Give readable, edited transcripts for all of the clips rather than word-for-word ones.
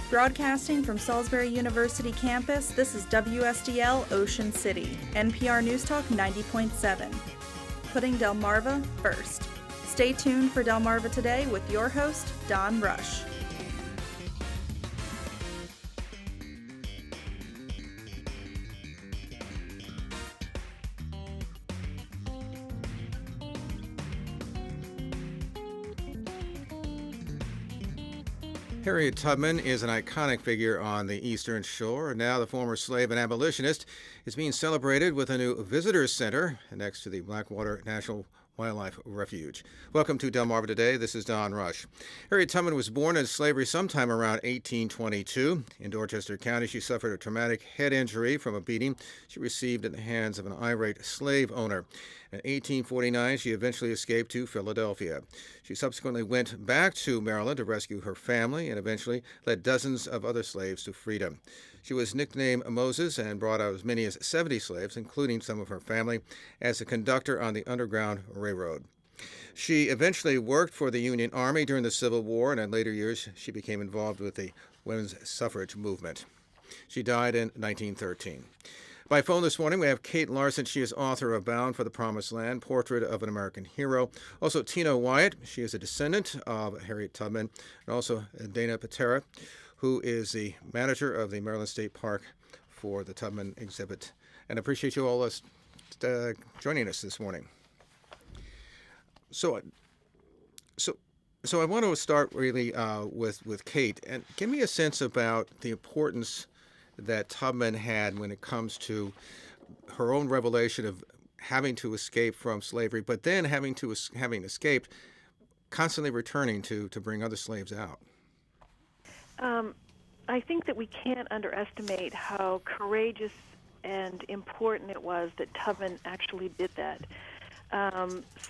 Broadcasting from Salisbury University campus, this is WSDL Ocean City, NPR News Talk 90.7. Putting Delmarva first. Stay tuned for Delmarva Today with your host, Don Rush. Harriet Tubman is an iconic figure on the Eastern Shore. Now the former slave and abolitionist is being celebrated with a new visitor's center next to the Blackwater National Wildlife Refuge. Welcome to Delmarva Today. This is Don Rush. Harriet Tubman was born in slavery sometime around 1822. In Dorchester County, she suffered a traumatic head injury from a beating she received at the hands of an irate slave owner. In 1849, she eventually escaped to Philadelphia. She subsequently went back to Maryland to rescue her family and eventually led dozens of other slaves to freedom. She was nicknamed Moses and brought out as many as 70 slaves, including some of her family, as a conductor on the Underground Railroad. She eventually worked for the Union Army during the Civil War, and in later years she became involved with the women's suffrage movement. She died in 1913. By phone this morning, we have Kate Larson. She is author of Bound for the Promised Land, Portrait of an American Hero. Also, Tina Wyatt. She is a descendant of Harriet Tubman. And also Dana Patera, who is the manager of the Maryland State Park for the Tubman exhibit. And I appreciate you all joining us this morning. So I want to start really with Kate. And give me a sense about the importance that Tubman had when it comes to her own revelation of having to escape from slavery, but then having escaped, constantly returning to bring other slaves out. I think that we can't underestimate how courageous and important it was that Tubman actually did that.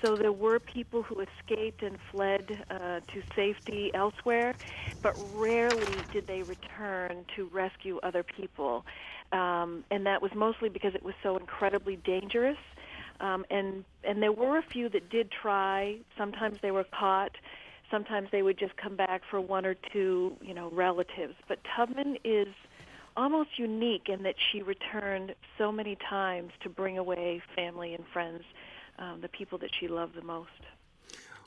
So there were people who escaped and fled to safety elsewhere, but rarely did they return to rescue other people. And that was mostly because it was so incredibly dangerous. And there were a few that did try. Sometimes they were caught. Sometimes they would just come back for one or two, relatives. But Tubman is almost unique in that she returned so many times to bring away family and friends, the people that she loved the most.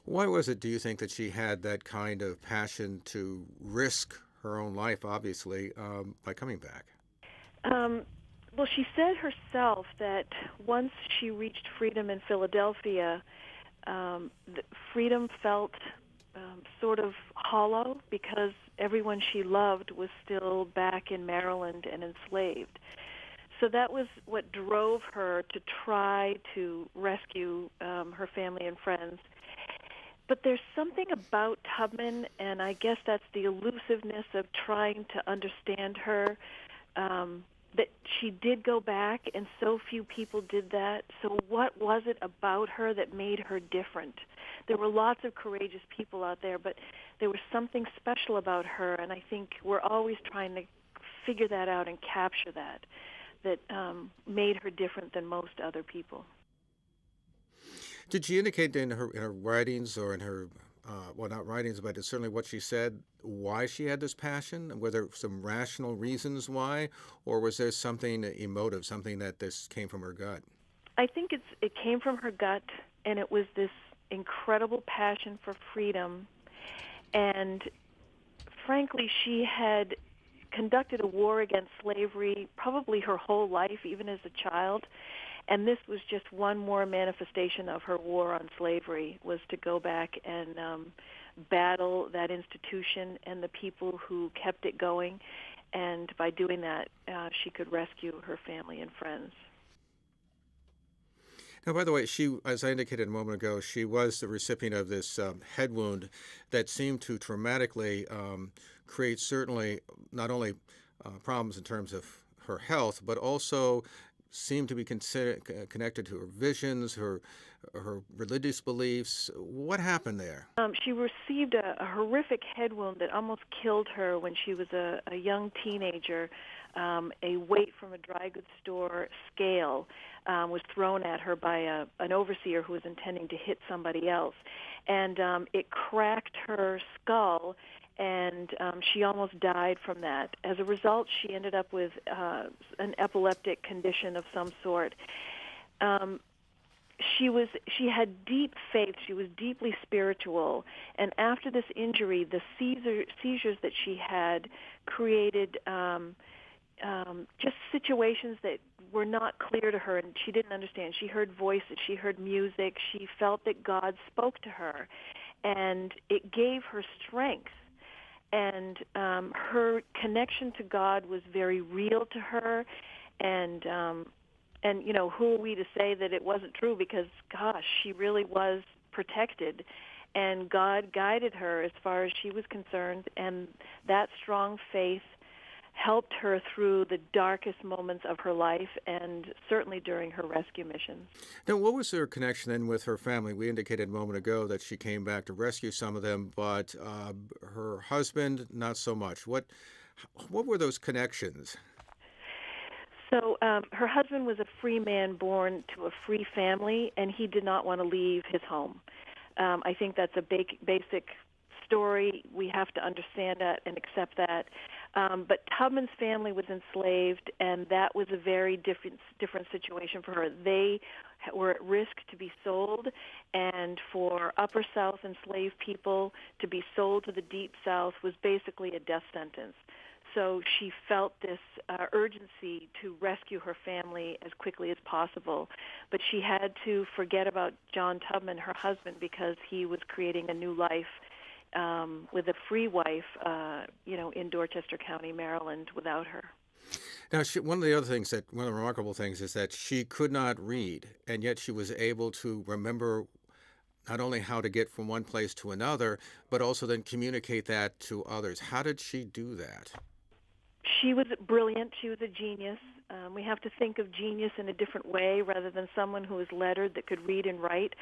Why was it, do you think, that she had that kind of passion to risk her own life, obviously, by coming back? Well, she said herself that once she reached freedom in Philadelphia, freedom felt sort of hollow because everyone she loved was still back in Maryland and enslaved. So that was what drove her to try to rescue her family and friends. But there's something about Tubman, and I guess that's the elusiveness of trying to understand her, that she did go back, and so few people did that. So what was it about her that made her different? There were lots of courageous people out there, but there was something special about her, and I think we're always trying to figure that out and capture that made her different than most other people. Did she indicate in her writings or in her, not writings, but it's certainly what she said, why she had this passion? Were there some rational reasons why, or was there something emotive, something that this came from her gut? I think it came from her gut, and it was this incredible passion for freedom. And frankly, she had conducted a war against slavery probably her whole life, even as a child. And this was just one more manifestation of her war on slavery, was to go back and battle that institution and the people who kept it going. And by doing that, she could rescue her family and friends. Now, by the way, she, as I indicated a moment ago, she was the recipient of this head wound that seemed to traumatically create certainly not only problems in terms of her health, but also seemed to be connected to her visions, her religious beliefs. What happened there? She received a horrific head wound that almost killed her when she was a young teenager. A weight from a dry goods store scale was thrown at her by an overseer who was intending to hit somebody else. And it cracked her skull, and she almost died from that. As a result, she ended up with an epileptic condition of some sort. She had deep faith. She was deeply spiritual. And after this injury, the seizures that she had created just situations that were not clear to her, and she didn't understand. She heard voices. She heard music. She felt that God spoke to her, and it gave her strength. And her connection to God was very real to her, and who are we to say that it wasn't true? Because, gosh, she really was protected, and God guided her as far as she was concerned, and that strong faith helped her through the darkest moments of her life, and certainly during her rescue missions. Now, what was her connection then with her family? We indicated a moment ago that she came back to rescue some of them, but her husband, not so much. What were those connections? So her husband was a free man born to a free family, and he did not want to leave his home. I think that's a basic story. We have to understand that and accept that. But Tubman's family was enslaved, and that was a very different situation for her. They were at risk to be sold, and for Upper South enslaved people to be sold to the Deep South was basically a death sentence. So she felt this urgency to rescue her family as quickly as possible. But she had to forget about John Tubman, her husband, because he was creating a new life with a free wife, in Dorchester County, Maryland, without her. Now, one of the remarkable things is that she could not read, and yet she was able to remember not only how to get from one place to another, but also then communicate that to others. How did she do that? She was brilliant. She was a genius. We have to think of genius in a different way rather than someone who was lettered that could read and write.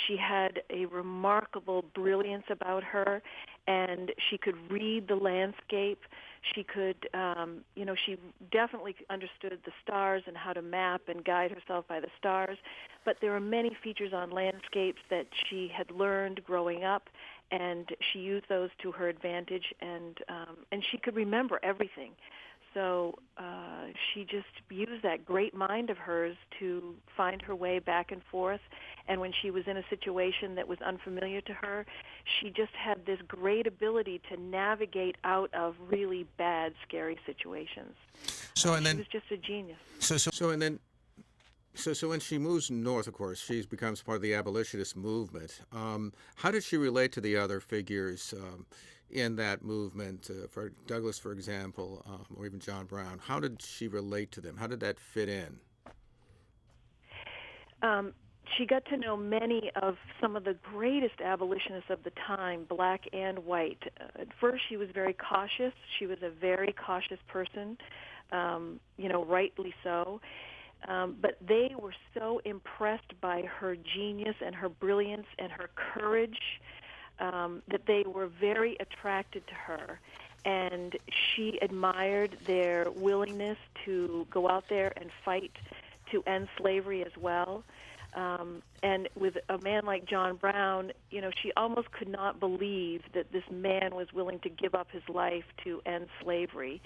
She had a remarkable brilliance about her, and she could read the landscape. She could, she definitely understood the stars and how to map and guide herself by the stars. But there are many features on landscapes that she had learned growing up, and she used those to her advantage, and she could remember everything. So she just used that great mind of hers to find her way back and forth. And when she was in a situation that was unfamiliar to her, she just had this great ability to navigate out of really bad, scary situations. She was just a genius. So when she moves north, of course, she becomes part of the abolitionist movement. How did she relate to the other figures in that movement, for Douglass, for example, or even John Brown? How did she relate to them? How did that fit in? She got to know many of some of the greatest abolitionists of the time, black and white. At first, she was very cautious. She was a very cautious person, rightly so. But they were so impressed by her genius and her brilliance and her courage that they were very attracted to her. And she admired their willingness to go out there and fight to end slavery as well. And with a man like John Brown, she almost could not believe that this man was willing to give up his life to end slavery.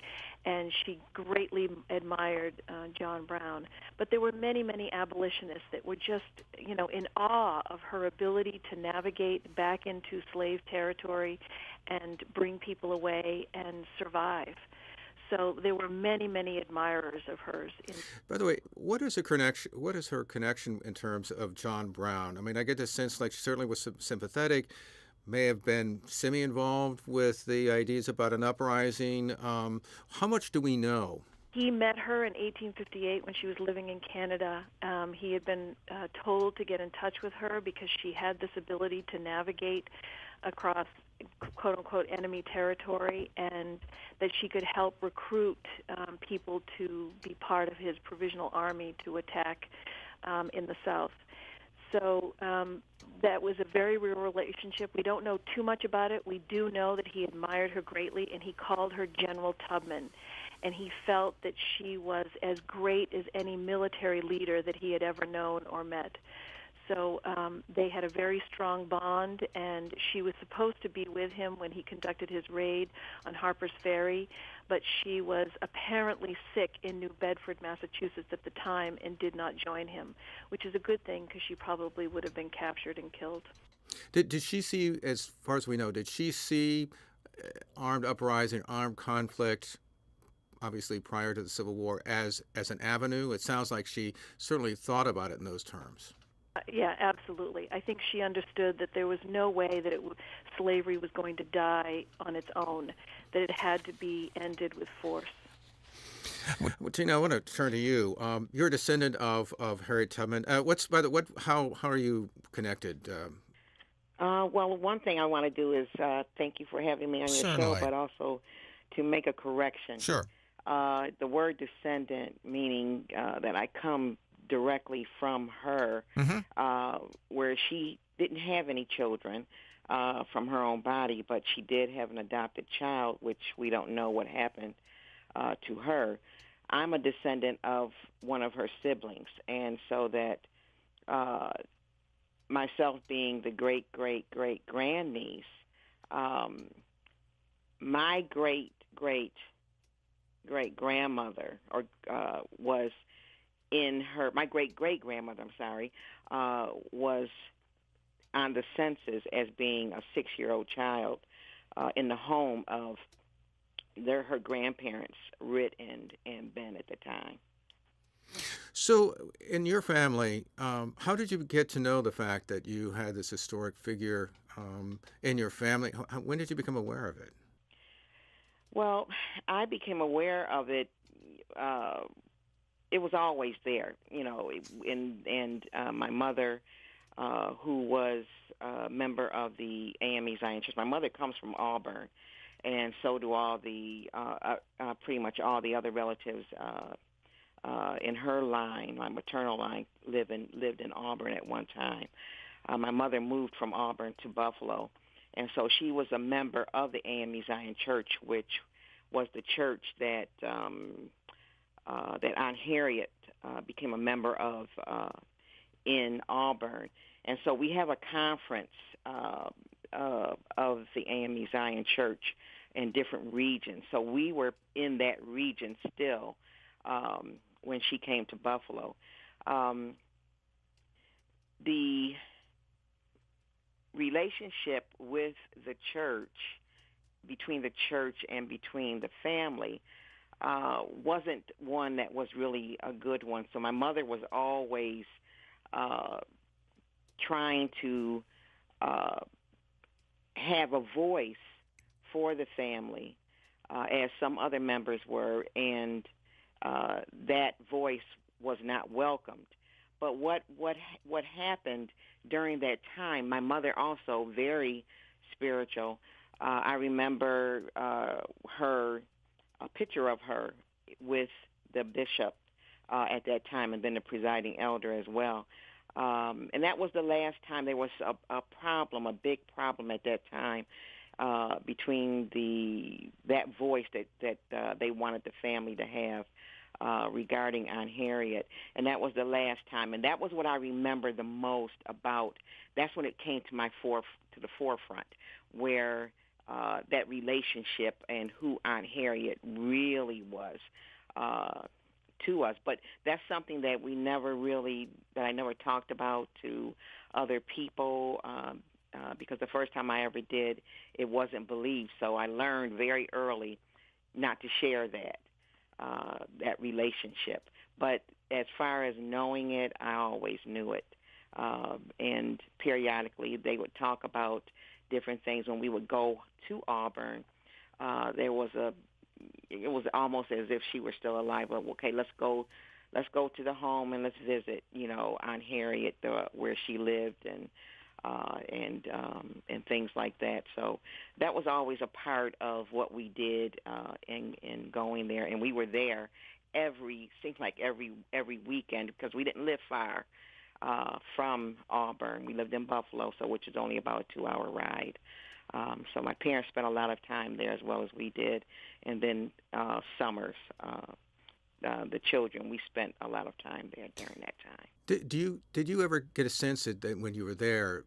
And she greatly admired John Brown. But there were many, many abolitionists that were just, in awe of her ability to navigate back into slave territory and bring people away and survive. So there were many, many admirers of hers. By the way, what is her connection in terms of John Brown? I mean, I get the sense like she certainly was sympathetic, may have been semi-involved with the ideas about an uprising. How much do we know? He met her in 1858 when she was living in Canada. He had been told to get in touch with her because she had this ability to navigate across quote-unquote enemy territory, and that she could help recruit people to be part of his provisional army to attack in the South. So that was a very real relationship. We don't know too much about it. We do know that he admired her greatly, and he called her General Tubman. and he felt that she was as great as any military leader that he had ever known or met. So they had a very strong bond, and she was supposed to be with him when he conducted his raid on Harper's Ferry, but she was apparently sick in New Bedford, Massachusetts at the time and did not join him, which is a good thing because she probably would have been captured and killed. Did she see, as far as we know, did she see armed uprising, armed conflict, obviously prior to the Civil War, as an avenue? It sounds like she certainly thought about it in those terms. Yeah, absolutely. I think she understood that there was no way that slavery was going to die on its own, that it had to be ended with force. Well, Tina, I want to turn to you. You're a descendant of Harriet Tubman. How are you connected? Well, one thing I want to do is thank you for having me on your Certainly. show, but also to make a correction. Sure. The word descendant, meaning that I come directly from her, where she didn't have any children from her own body, but she did have an adopted child, which we don't know what happened to her. I'm a descendant of one of her siblings, and so that myself being the great-great-great-grandniece, my great-great-great-grandmother was in her, my great-great-grandmother, was on the census as being a 6-year-old child in the home of her grandparents, Rit and Ben at the time. So, in your family, how did you get to know the fact that you had this historic figure in your family? When did you become aware of it? Well, I became aware of it. It was always there, and my mother, who was a member of the AME Zion Church. My mother comes from Auburn, and so do all the pretty much all the other relatives in her line. My maternal line lived in Auburn at one time. My mother moved from Auburn to Buffalo, and so she was a member of the AME Zion Church, which was the church that that Aunt Harriet became a member of in Auburn. And so we have a conference of the AME Zion Church in different regions. So we were in that region still when she came to Buffalo. The relationship with the church, between the church and between the family, wasn't one that was really a good one. So my mother was always trying to have a voice for the family, as some other members were, and that voice was not welcomed. But what happened during that time, my mother also very spiritual. I remember a picture of her with the bishop at that time, and then the presiding elder as well. And that was the last time there was a problem, a big problem at that time between that voice that they wanted the family to have regarding Aunt Harriet. And that was the last time. And that was what I remember the most about. That's when it came to the forefront, where that relationship and who Aunt Harriet really was to us. But that's something that I never talked about to other people, because the first time I ever did, it wasn't believed. So I learned very early not to share that relationship. But as far as knowing it, I always knew it. And periodically they would talk about different things. When we would go to Auburn, it was almost as if she were still alive. But okay, let's go to the home and let's visit, Aunt Harriet, where she lived, and things like that. So that was always a part of what we did in going there, and we were there seems like every weekend, because we didn't live far from Auburn. We lived in Buffalo, which is only about a 2-hour ride. So my parents spent a lot of time there as well as we did. And then summers, the children, we spent a lot of time there during that time. Did you ever get a sense that when you were there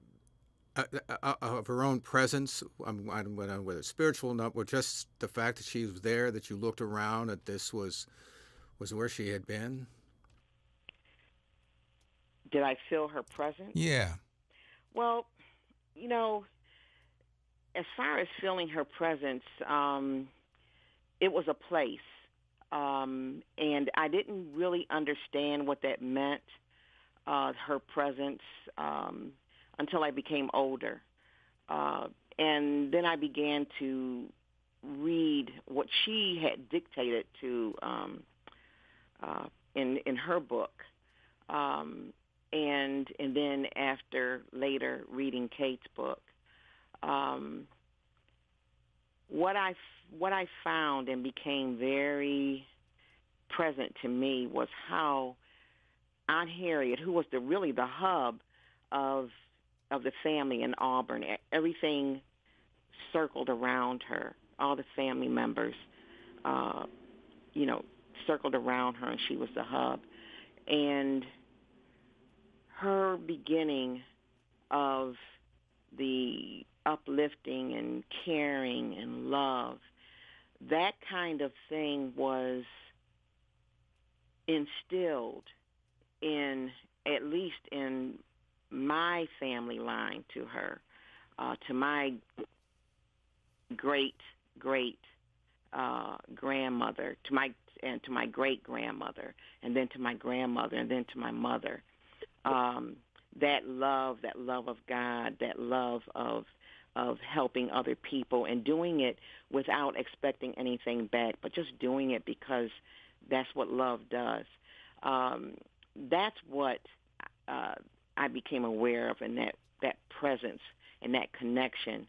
of her own presence, whether it's spiritual or not, or just the fact that she was there, that you looked around, that this was where she had been? Did I feel her presence? Yeah. Well, you know, as far as feeling her presence, it was a place. And I didn't really understand what that meant, her presence, until I became older. And then I began to read what she had dictated to in her book. And then after later reading Kate's book, what I found and became very present to me was how Aunt Harriet, who was really the hub of the family in Auburn, everything circled around her. All the family members, circled around her, and she was the hub. And her beginning of the uplifting and caring and love, that kind of thing was instilled in, at least in my family line, to her, to my great grandmother, to my great grandmother, and then to my grandmother, and then to my mother. That love of God, that love of helping other people, and doing it without expecting anything back, but just doing it because that's what love does. That's what I became aware of, and that presence and that connection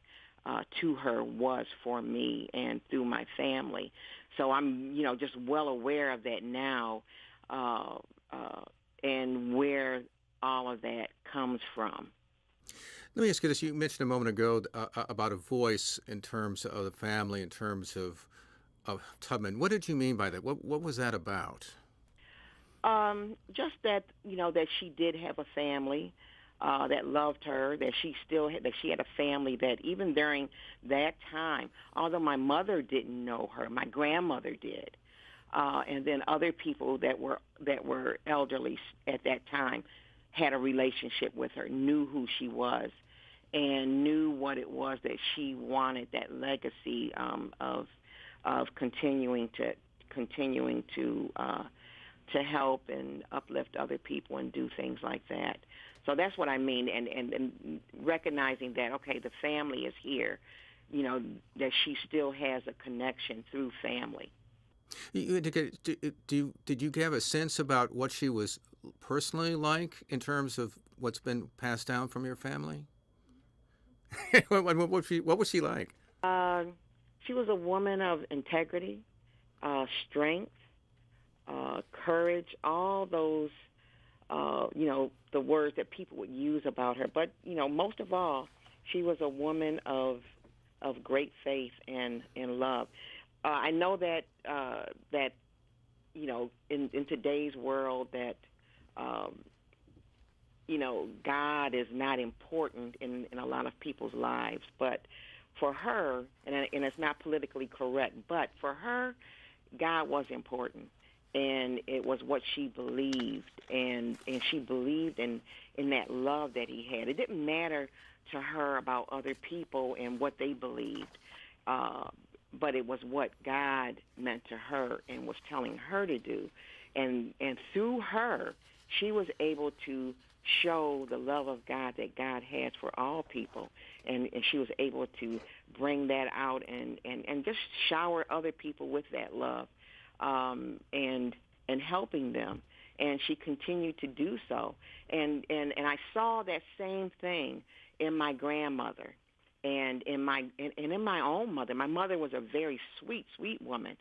to her was for me and through my family. So I'm, just well aware of that now, and where all of that comes from. Let me ask you this. You mentioned a moment ago about a voice in terms of the family, in terms of Tubman. What did you mean by that? What was that about? Just that, that she did have a family that loved her, that she had a family that even during that time, although my mother didn't know her, my grandmother did, and then other people that were elderly at that time had a relationship with her, knew who she was, and knew what it was that she wanted, that legacy of continuing to help and uplift other people and do things like that. So that's what I mean, and recognizing that, okay, the family is here, that she still has a connection through family. Did you have a sense about what she was personally like in terms of what's been passed down from your family? What was she like? She was a woman of integrity, strength, courage, all those, the words that people would use about her. But, most of all, she was a woman of great faith and love. I know that in today's world that God is not important in a lot of people's lives, but for her, and it's not politically correct, but for her, God was important, and it was what she believed, and she believed in that love that he had. It didn't matter to her about other people and what they believed, but it was what God meant to her and was telling her to do. And through her, she was able to show the love of God that God has for all people. And she was able to bring that out and just shower other people with that love and helping them. And she continued to do so. And I saw that same thing in my grandmother. And in my own mother. My mother was a very sweet woman,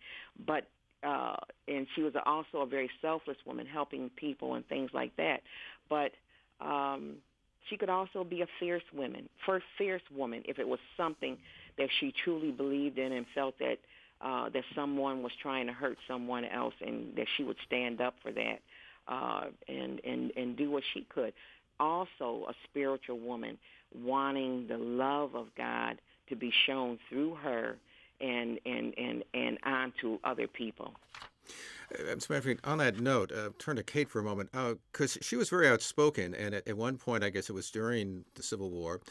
but and she was also a very selfless woman, helping people and things like that. But She could also be a fierce woman if it was something that she truly believed in and felt that that someone was trying to hurt someone else, and that she would stand up for that and do what she could. Also, a spiritual woman, wanting the love of God to be shown through her and on to other people. As a matter of fact, on that note, turn to Kate for a moment, because she was very outspoken, and at one point, I guess it was during the Civil War,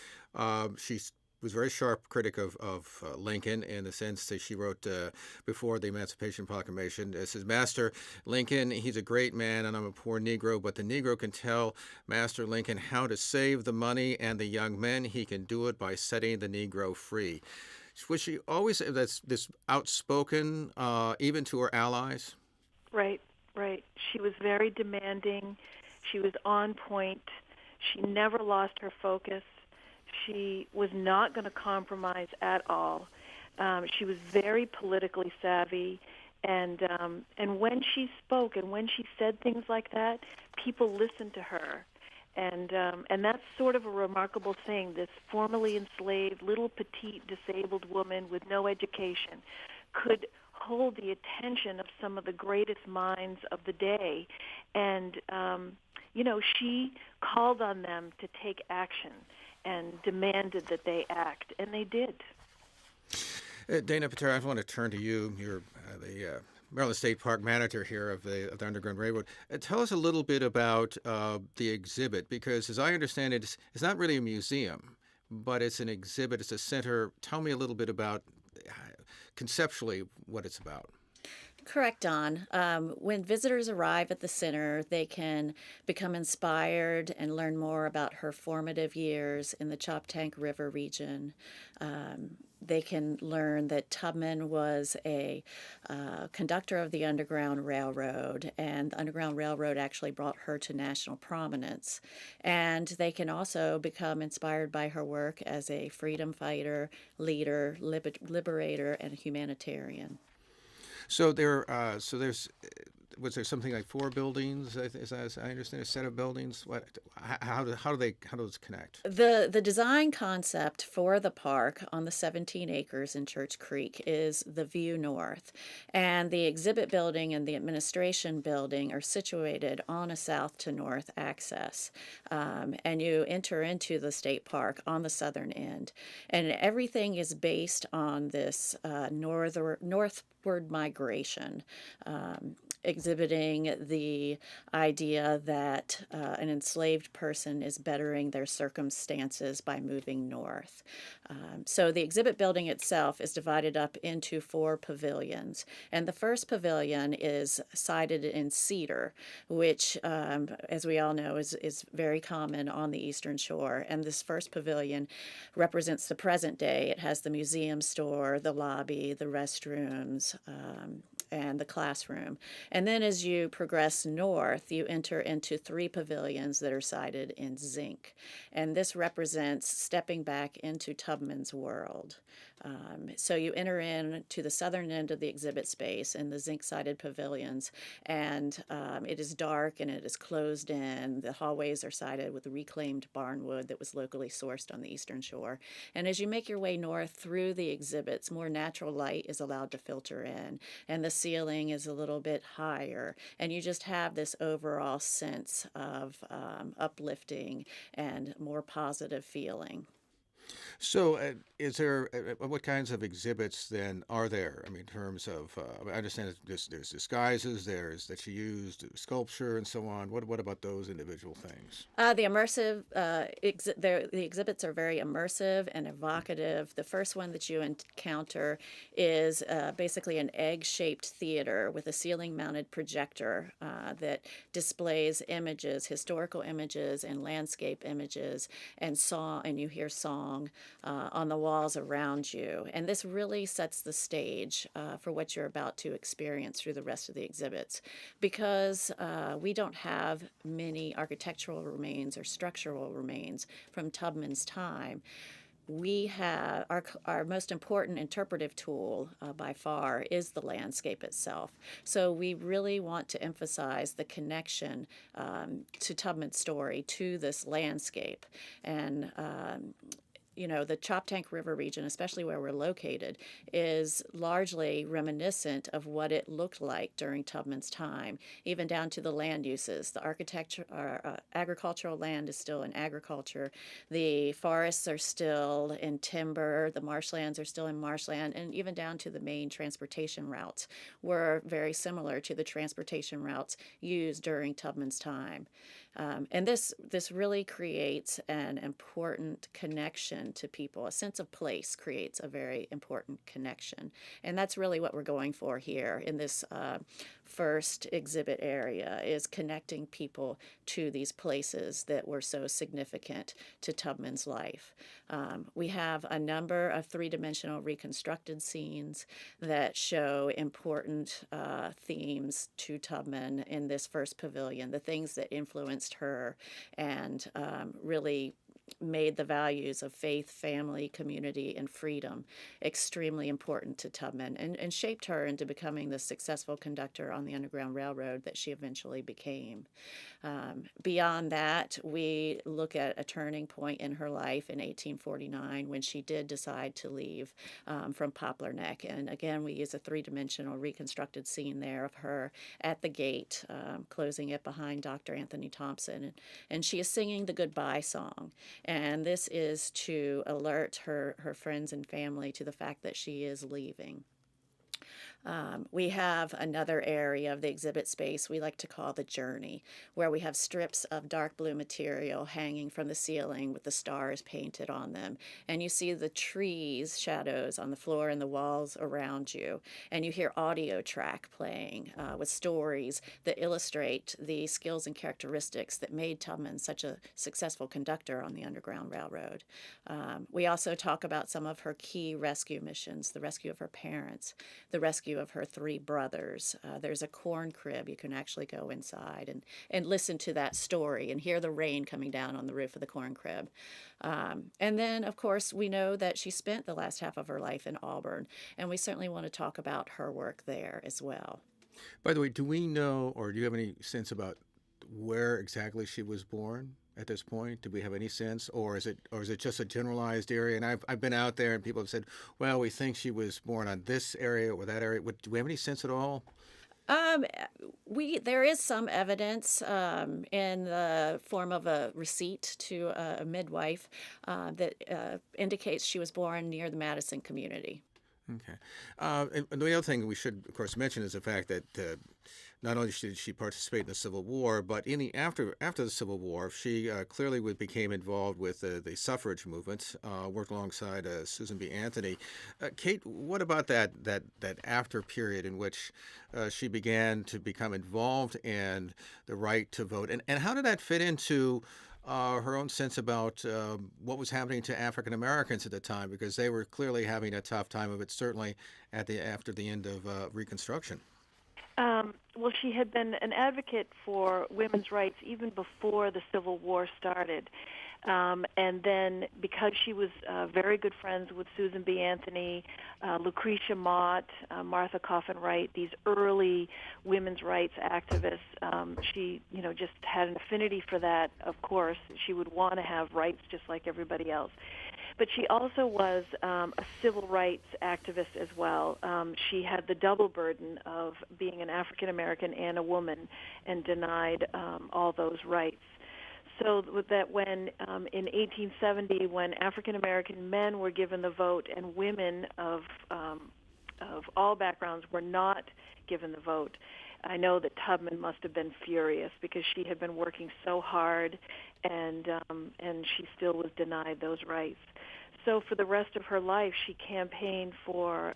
she was a very sharp critic of Lincoln in the sense that she wrote before the Emancipation Proclamation. It says, Master Lincoln, he's a great man, and I'm a poor Negro, but the Negro can tell Master Lincoln how to save the money and the young men. He can do it by setting the Negro free. Was she always this outspoken, even to her allies? Right, right. She was very demanding. She was on point. She never lost her focus. She was not going to compromise at all. She was very politically savvy, and when she spoke and when she said things like that, people listened to her. And that's sort of a remarkable thing. This formerly enslaved, little petite, disabled woman with no education could hold the attention of some of the greatest minds of the day. And, she called on them to take action and demanded that they act, and they did. Dana Patera, I want to turn to you. You're the Maryland State Park manager here of the Underground Railroad. Tell us a little bit about the exhibit, because as I understand it, it's not really a museum, but it's an exhibit. It's a center. Tell me a little bit about conceptually what it's about. Correct, Don. When visitors arrive at the center, they can become inspired and learn more about her formative years in the Choptank River region. They can learn that Tubman was a conductor of the Underground Railroad, and the Underground Railroad actually brought her to national prominence. And they can also become inspired by her work as a freedom fighter, leader, liberator, and humanitarian. So was there something like 4 buildings? As I understand, a set of buildings. How do those connect? The design concept for the park on the 17 acres in Church Creek is the view north, and the exhibit building and the administration building are situated on a south to north access, and you enter into the state park on the southern end, and everything is based on this northward migration, exhibiting the idea that an enslaved person is bettering their circumstances by moving north. So the exhibit building itself is divided up into 4 pavilions, and the first pavilion is sided in cedar, which, as we all know, is very common on the Eastern Shore. And this first pavilion represents the present day. It has the museum store, the lobby, the restrooms, and the classroom. And then as you progress north, you enter into 3 pavilions that are sided in zinc. And this represents stepping back into Tubman's world. So you enter in to the southern end of the exhibit space in the zinc-sided pavilions, and it is dark and it is closed in. The hallways are sided with reclaimed barnwood that was locally sourced on the Eastern Shore. And as you make your way north through the exhibits, more natural light is allowed to filter in, and the ceiling is a little bit higher, and you just have this overall sense of uplifting and more positive feeling. So, is there what kinds of exhibits then are there? I mean, in terms of, I understand there's disguises, there's that she used sculpture and so on. What about those individual things? The immersive the exhibits are very immersive and evocative. The first one that you encounter is basically an egg-shaped theater with a ceiling-mounted projector that displays images, historical images, and landscape images, and you hear song on the walls around you. And this really sets the stage for what you're about to experience through the rest of the exhibits. Because we don't have many architectural remains or structural remains from Tubman's time, we have our most important interpretive tool by far is the landscape itself. So we really want to emphasize the connection to Tubman's story to this landscape. And the Choptank River region, especially where we're located, is largely reminiscent of what it looked like during Tubman's time, even down to the land uses. The agricultural land is still in agriculture. The forests are still in timber. The marshlands are still in marshland, and even down to the main transportation routes were very similar to the transportation routes used during Tubman's time. And this really creates an important connection to people. A sense of place creates a very important connection. And that's really what we're going for here in this first exhibit area, is connecting people to these places that were so significant to Tubman's life. We have a number of three-dimensional reconstructed scenes that show important themes to Tubman in this first pavilion, the things that influenced her and really made the values of faith, family, community, and freedom extremely important to Tubman and shaped her into becoming the successful conductor on the Underground Railroad that she eventually became. Beyond that, we look at a turning point in her life in 1849 when she did decide to leave from Poplar Neck. And again, we use a three-dimensional reconstructed scene there of her at the gate, closing it behind Dr. Anthony Thompson. And she is singing the goodbye song. And this is to alert her friends and family to the fact that she is leaving. We have another area of the exhibit space we like to call the journey, where we have strips of dark blue material hanging from the ceiling with the stars painted on them. And you see the trees' shadows on the floor and the walls around you. And you hear audio track playing with stories that illustrate the skills and characteristics that made Tubman such a successful conductor on the Underground Railroad. We also talk about some of her key rescue missions, the rescue of her parents, the rescue of her 3 brothers. There's a corn crib. You can actually go inside and listen to that story and hear the rain coming down on the roof of the corn crib. And then, of course, we know that she spent the last half of her life in Auburn, and we certainly want to talk about her work there as well. By the way, do we know, or do you have any sense about where exactly she was born at this point? Do we have any sense, or is it just a generalized area? And I've been out there, and people have said, well, we think she was born on this area or that area. Do we have any sense at all? There is some evidence in the form of a receipt to a midwife that indicates she was born near the Madison community. Okay. And the other thing we should, of course, mention is the fact that not only did she participate in the Civil War, but in the after the Civil War, she clearly became involved with the suffrage movement, worked alongside Susan B. Anthony. Kate, what about that after period in which she began to become involved in the right to vote, and how did that fit into her own sense about what was happening to African Americans at the time, because they were clearly having a tough time of it, certainly after the end of Reconstruction? Well, she had been an advocate for women's rights even before the Civil War started. And then because she was very good friends with Susan B. Anthony, Lucretia Mott, Martha Coffin Wright, these early women's rights activists, she, just had an affinity for that, of course. She would want to have rights just like everybody else. But she also was a civil rights activist as well. She had the double burden of being an African American and a woman and denied all those rights. So that when in 1870, when African American men were given the vote and women of all backgrounds were not given the vote, I know that Tubman must have been furious because she had been working so hard, and she still was denied those rights. So for the rest of her life, she campaigned for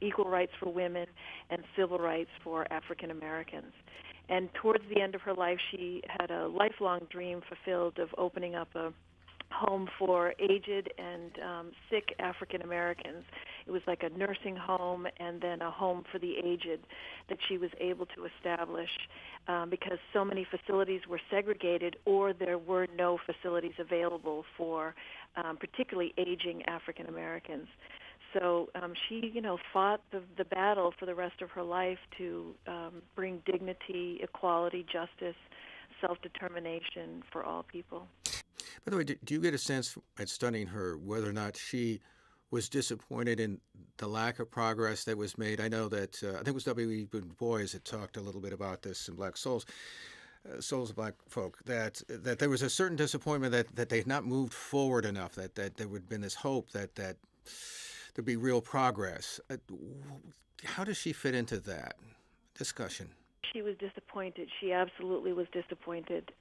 equal rights for women and civil rights for African Americans. And towards the end of her life, she had a lifelong dream fulfilled of opening up a home for aged and sick African Americans. It was like a nursing home and then a home for the aged that she was able to establish because so many facilities were segregated or there were no facilities available for particularly aging African Americans. So she, fought the battle for the rest of her life to bring dignity, equality, justice, self-determination for all people. By the way, do you get a sense at studying her whether or not she was disappointed in the lack of progress that was made? I know that, I think it was W.E. Du Bois that talked a little bit about this in Black Souls, Souls of Black Folk, that there was a certain disappointment that they had not moved forward enough, that there would have been this hope that there'd be real progress. How does she fit into that discussion? She was disappointed. She absolutely was disappointed.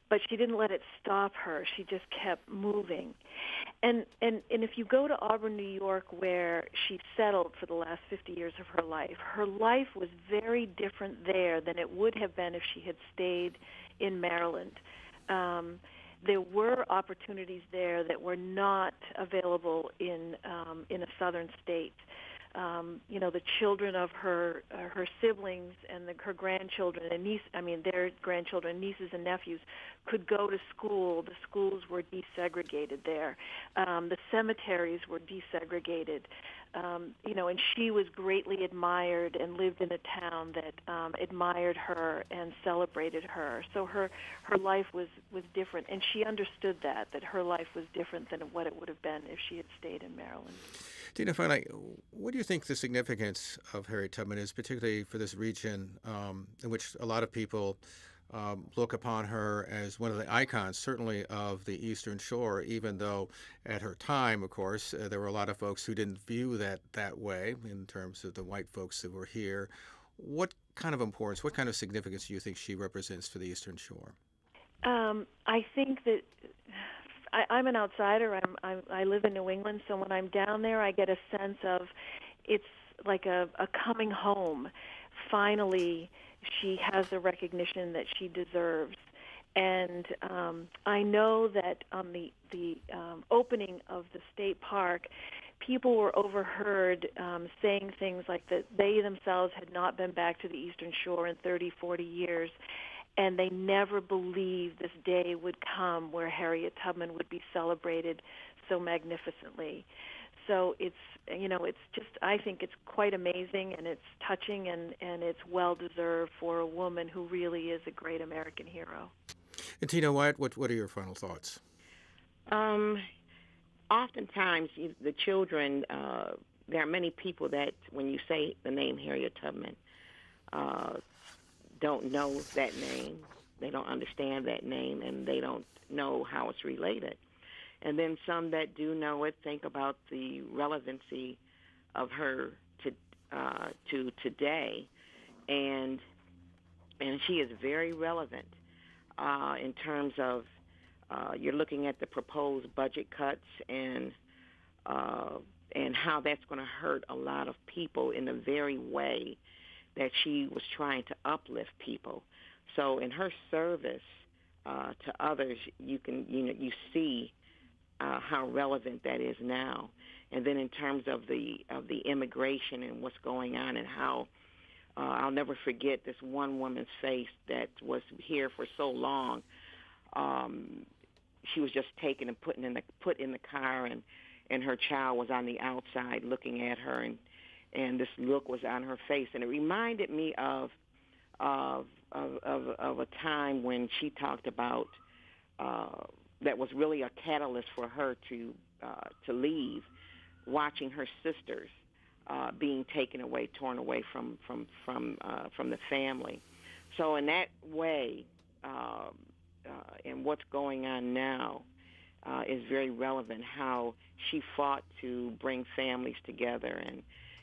But she didn't let it stop her. She just kept moving. And if you go to Auburn, New York, where she settled for the last 50 years of her life was very different there than it would have been if she had stayed in Maryland. There were opportunities there that were not available in a southern state. The children of her siblings and her grandchildren and their grandchildren, nieces and nephews, could go to school. The schools were desegregated there. The cemeteries were desegregated. And she was greatly admired and lived in a town that admired her and celebrated her. So her life was different, and she understood that her life was different than what it would have been if she had stayed in Maryland. Tina, finally, what do you think the significance of Harriet Tubman is, particularly for this region in which a lot of people look upon her as one of the icons, certainly of the Eastern Shore, even though at her time, of course, there were a lot of folks who didn't view that way in terms of the white folks that were here. What kind of importance, what kind of significance do you think she represents for the Eastern Shore? I think that I'm an outsider. I live in New England, so when I'm down there, I get a sense of it's like a coming home. Finally, she has the recognition that she deserves. And I know that on the opening of the state park, people were overheard saying things like that they themselves had not been back to the Eastern Shore in 30, 40 years, and they never believed this day would come where Harriet Tubman would be celebrated so magnificently. So it's just, I think it's quite amazing, and it's touching, and it's well-deserved for a woman who really is a great American hero. And Tina White, what are your final thoughts? Oftentimes, the children, there are many people that when you say the name Harriet Tubman, don't know that name, they don't understand that name, and they don't know how it's related. And then some that do know it think about the relevancy of her to today, and she is very relevant in terms of you're looking at the proposed budget cuts and how that's going to hurt a lot of people in the very way that she was trying to uplift people. So in her service to others, you see how relevant that is now. And then in terms of the immigration and what's going on, and how I'll never forget this one woman's face that was here for so long. She was just taken and put in the car, and her child was on the outside looking at her, and this look was on her face, and it reminded me of a time when she talked about that was really a catalyst for her to leave, watching her sisters being taken away, torn away from the family. So in that way, and what's going on now is very relevant. How she fought to bring families together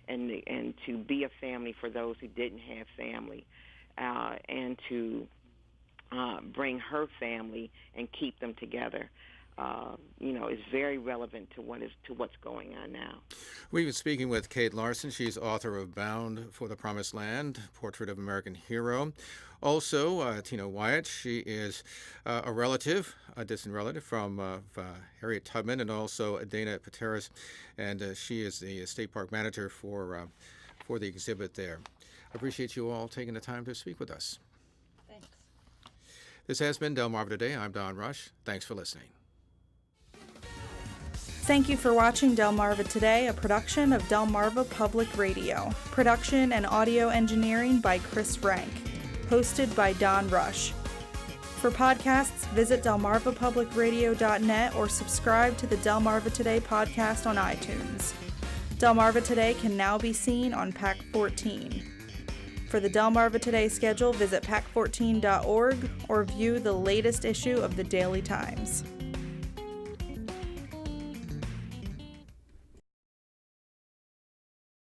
and to be a family for those who didn't have family, and to bring her family and keep them together. is very relevant to what's going on now. We've been speaking with Kate Larson. She's author of Bound for the Promised Land, Portrait of American Hero. Also, Tina Wyatt. She is a relative, a distant relative from Harriet Tubman, and also Dana Pateras, and she is the state park manager for the exhibit there. I appreciate you all taking the time to speak with us. Thanks. This has been Delmarva Today. I'm Don Rush. Thanks for listening. Thank you for watching Delmarva Today, a production of Delmarva Public Radio. Production and audio engineering by Chris Rank. Hosted by Don Rush. For podcasts, visit delmarvapublicradio.net or subscribe to the Delmarva Today podcast on iTunes. Delmarva Today can now be seen on PAC 14. For the Delmarva Today schedule, visit pac14.org or view the latest issue of the Daily Times.